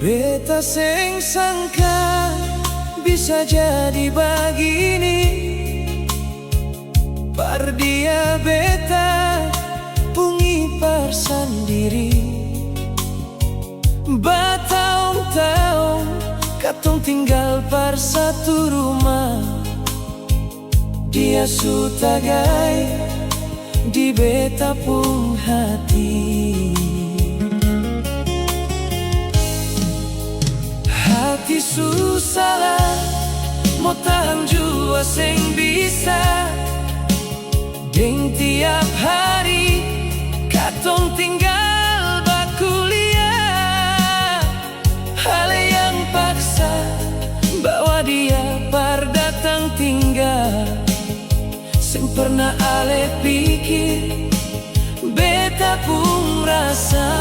Beta seng sangka bisa jadi begini. Pardia beta pungi par sendiri. Bertahun-tahun katong tinggal par satu rumah. Dia su tagai di beta pung hati. Hati susah mau tahan jua seng bisa. Deng tiap hari katong tinggal bakuliah. Hal yang paksa bawa dia par datang tinggal. Seng pernah ale pikir beta pun rasa.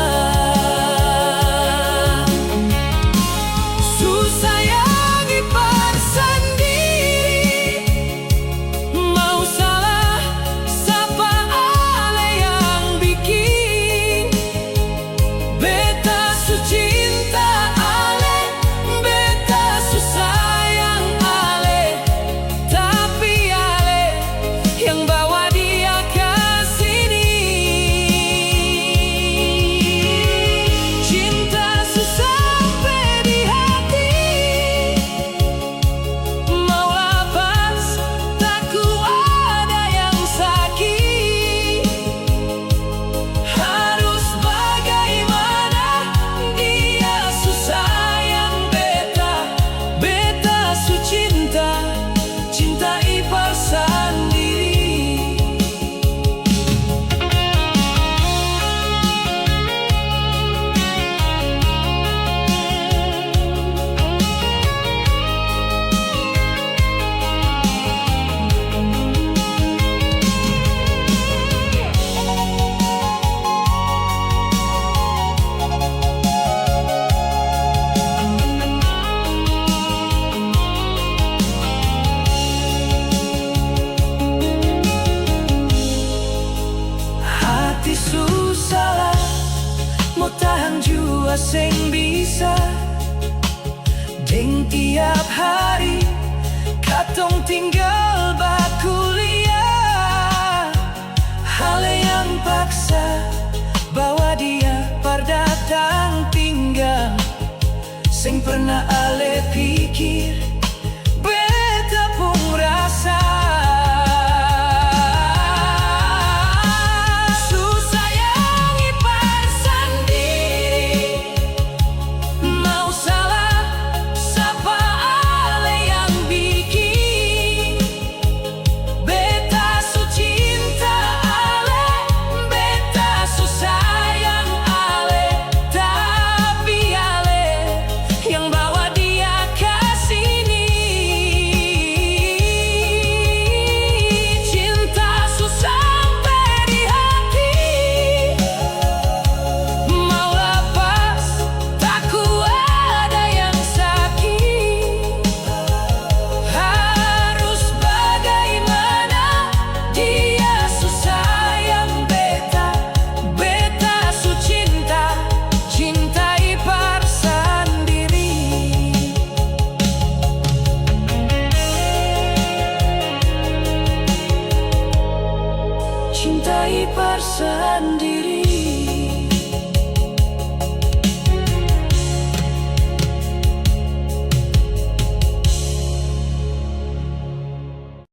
Susah mau tahan jua seng bisa. Deng tiap hari katong tinggal bakuliah. Hal yang paksa bawa dia par datang tinggal. Seng pernah ale pikir beta pun rasa. Cintai par sendiri.